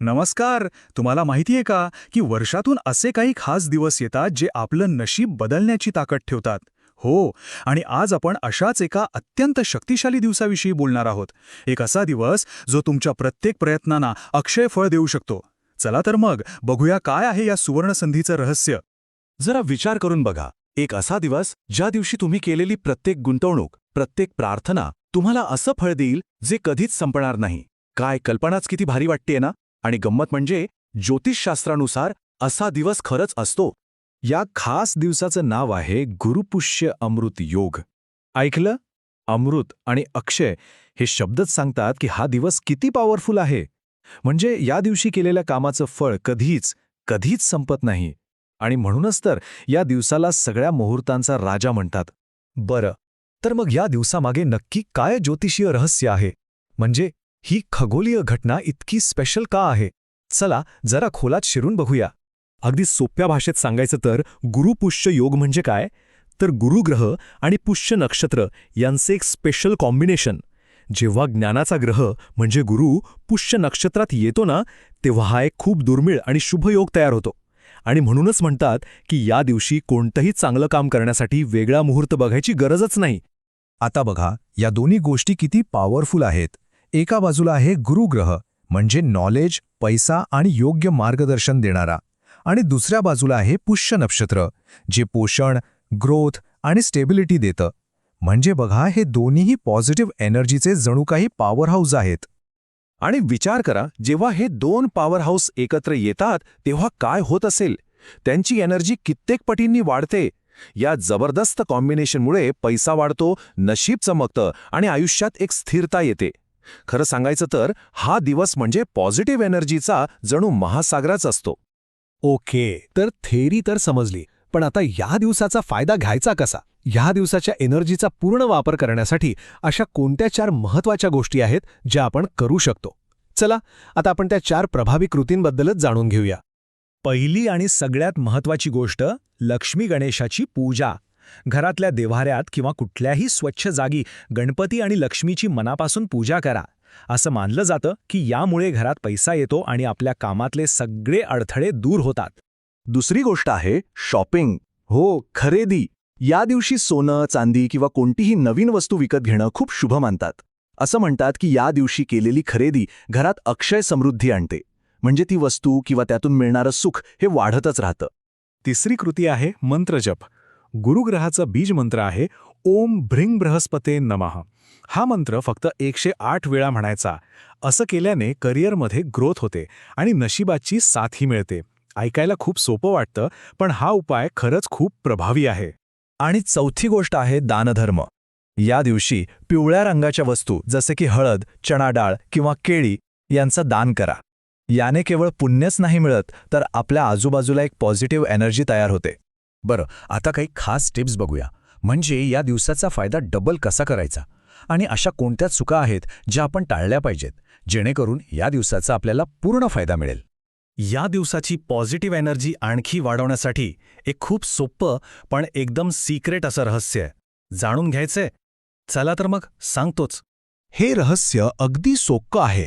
नमस्कार. तुम्हाला माहितीये का की वर्षातून असे काही खास दिवस येतात जे आपलं नशीब बदलण्याची ताकद ठेवतात. हो. आणि आज आपण अशाच एका अत्यंत शक्तिशाली दिवसाविषयी बोलणार आहोत. एक असा दिवस जो तुमच्या प्रत्येक प्रयत्नांना अक्षय फळ देऊ शकतो. चला तर मग बघूया काय आहे या सुवर्ण संधीचं रहस्य. जरा विचार करून बघा. एक असा दिवस ज्या दिवशी तुम्ही केलेली प्रत्येक गुंतवणूक, प्रत्येक प्रार्थना तुम्हाला असं फळ देईल जे कधीच संपणार नाही. काय कल्पनाच किती भारी वाटतेय ना. आणि गंमत म्हणजे ज्योतिषशास्त्रानुसार असा दिवस खरंच असतो. या खास दिवसाचं नाव आहे गुरुपुष्य अमृत योग. ऐकलं? अमृत आणि अक्षय हे शब्दच सांगतात की हा दिवस किती पॉवरफुल आहे. म्हणजे या दिवशी केलेल्या कामाचं फळ कधीच संपत नाही. आणि म्हणूनच तर या दिवसाला सगळ्या मुहूर्तांचा राजा म्हणतात. बरं, तर मग या दिवसामागे नक्की काय ज्योतिषीय रहस्य आहे? म्हणजे ही खगोलीय घटना इतकी स्पेशल का आहे? चला जरा खोलात शिरून बघूया. अगदी सोप्या भाषेत सांगायचं तर गुरुपुष्य योग म्हणजे काय? तर गुरुग्रह आणि पुष्य नक्षत्र यांचे एक स्पेशल कॉम्बिनेशन. जेव्हा ज्ञानाचा ग्रह म्हणजे गुरु पुष्य नक्षत्रात येतो ना, तेव्हा हा एक खूप दुर्मिळ आणि शुभ योग तयार होतो. आणि म्हणूनच म्हणतात की या दिवशी कोणतंही चांगलं काम करण्यासाठी वेगळा मुहूर्त बघायची गरजच नाही. आता बघा, या दोन्ही गोष्टी किती पॉवरफुल आहेत. एका बाजूला आहे गुरुग्रह म्हणजे नॉलेज, पैसा आणि योग्य मार्गदर्शन देणारा. आणि दुसऱ्या बाजूला आहे पुष्य नक्षत्र जे पोषण, ग्रोथ आणि स्टेबिलिटी देतं. म्हणजे बघा, हे दोन्हीही पॉझिटिव्ह एनर्जीचे जणू काही पॉवर हाऊस आहेत. आणि विचार करा, जेव्हा हे दोन पॉवर हाऊस एकत्र येतात तेव्हा काय होत असेल. त्यांची एनर्जी कित्येक पटींनी वाढते. या जबरदस्त कॉम्बिनेशनमुळे पैसा वाढतो, नशीब चमकतं आणि आयुष्यात एक स्थिरता येते. खरं सांगायचं तर हा दिवस म्हणजे पॉझिटिव्ह एनर्जीचा जणू महासागरच असतो. ओके, तर थेरी तर समजली, पण आता या दिवसाचा फायदा घ्यायचा कसा? ह्या दिवसाच्या एनर्जीचा पूर्ण वापर करण्यासाठी अशा कोणत्या 4 महत्त्वाच्या गोष्टी आहेत ज्या आपण करू शकतो? चला आता आपण त्या 4 प्रभावी कृतींबद्दलच जाणून घेऊया. पहिली आणि सगळ्यात महत्त्वाची गोष्ट, लक्ष्मी गणेशाची पूजा. घरातल्या देव्हाऱ्यात किंवा कुठल्याही स्वच्छ जागी गणपती आणि लक्ष्मीची मनापासून पूजा करा. असं मानलं जातं की यामुळे घरात पैसा येतो आणि आपल्या कामातले सगळे अडथळे दूर होतात. दुसरी गोष्ट आहे शॉपिंग. हो, खरेदी. या दिवशी सोनं, चांदी किंवा कोणतीही नवीन वस्तू विकत घेणं खूप शुभ मानतात. असं म्हणतात की या दिवशी केलेली खरेदी घरात अक्षय समृद्धी आणते. म्हणजे ती वस्तू किंवा त्यातून मिळणारं सुख हे वाढतच राहतं. तिसरी कृती आहे मंत्रजप. गुरुग्रहाचा बीज मंत्र आहे ओम भ्रीं बृहस्पते नमः. हा मंत्र फक्त 108 वेळा म्हणायचा. असं केल्याने करिअरमध्ये ग्रोथ होते आणि नशिबाची साथही मिळते. ऐकायला खूप सोपं वाटतं, पण हा उपाय खरंच खूप प्रभावी आहे. आणि चौथी गोष्ट आहे दानधर्म. या दिवशी पिवळ्या रंगाच्या वस्तू जसे की हळद, चणा डाळ किंवा केळी यांचं दान करा. याने केवळ पुण्यच नाही मिळत, तर आपल्या आजूबाजूला एक पॉझिटिव्ह एनर्जी तयार होते. बरं, आता काही खास टिप्स बघूया. म्हणजे या दिवसाचा फायदा डबल कसा करायचा आणि अशा कोणत्या चुका आहेत ज्या आपण टाळल्या पाहिजेत, जेणेकरून या दिवसाचा आपल्याला पूर्ण फायदा मिळेल. या दिवसाची पॉझिटिव्ह एनर्जी आणखी वाढवण्यासाठी एक खूप सोपं पण एकदम सिक्रेट असं रहस्य आहे. जाणून घ्यायचंय? चला तर मग सांगतोच. हे रहस्य अगदी सोपं आहे.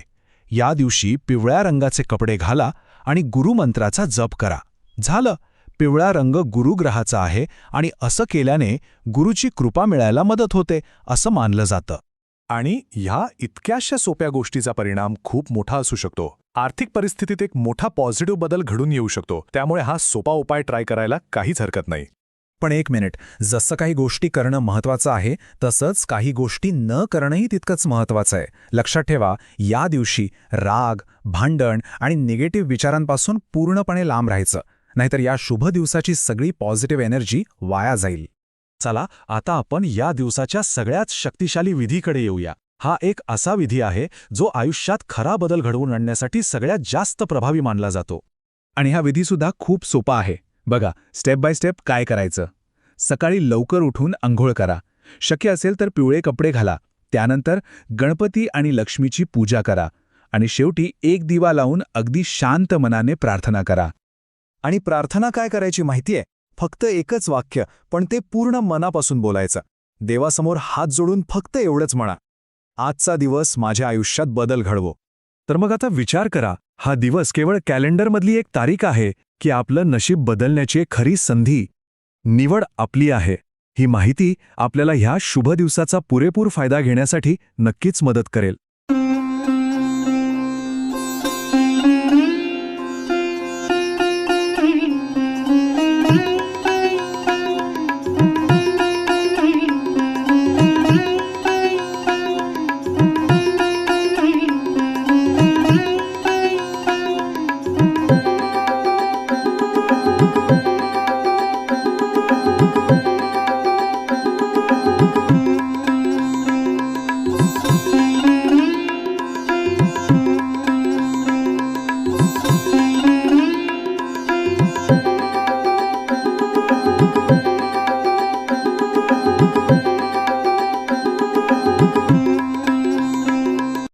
या दिवशी पिवळ्या रंगाचे कपडे घाला आणि गुरुमंत्राचा जप करा. झालं. पिवळा रंग गुरुग्रहाचा आहे आणि असं केल्याने गुरुची कृपा मिळायला मदत होते असं मानलं जातं. आणि ह्या इतक्याशा सोप्या गोष्टीचा परिणाम खूप मोठा असू शकतो. आर्थिक परिस्थितीत एक मोठा पॉझिटिव्ह बदल घडून येऊ शकतो. त्यामुळे हा सोपा उपाय ट्राय करायला काहीच हरकत नाही. पण एक मिनिट, जसं काही गोष्टी करणं महत्त्वाचं आहे, तसंच काही गोष्टी न करणंही तितकंच महत्त्वाचं आहे. लक्षात ठेवा, या दिवशी राग, भांडण आणि निगेटिव्ह विचारांपासून पूर्णपणे लांब राहायचं. नाहीतर या शुभ दिवसाची सगळी पॉझिटिव्ह एनर्जी वाया जाईल. चला आता आपण या दिवसाच्या सगळ्यात शक्तिशाली विधीकडे येऊया. हा एक असा विधी आहे जो आयुष्यात खरा बदल घडवून आणण्यासाठी सगळ्यात जास्त प्रभावी मानला जातो. आणि हा विधीसुद्धा खूप सोपा आहे. बघा, स्टेप बाय स्टेप काय करायचं. सकाळी लवकर उठून अंघोळ करा. शक्य असेल तर पिवळे कपडे घाला. त्यानंतर गणपती आणि लक्ष्मीची पूजा करा. आणि शेवटी एक दिवा लावून अगदी शांत मनाने प्रार्थना करा. आणि प्रार्थना काय करायची माहितीये? फक्त एकच वाक्य, पण ते पूर्ण मनापासून बोलायचं. देवासमोर हात जोडून फक्त एवढंच म्हणा, आजचा दिवस माझ्या आयुष्यात बदल घडवो. तर मग आता विचार करा, हा दिवस केवळ कॅलेंडरमधली एक तारीख आहे की आपलं नशीब बदलण्याची एक खरी संधी. निवड आपली आहे. ही माहिती आपल्याला ह्या शुभ दिवसाचा पुरेपूर फायदा घेण्यासाठी नक्कीच मदत करेल.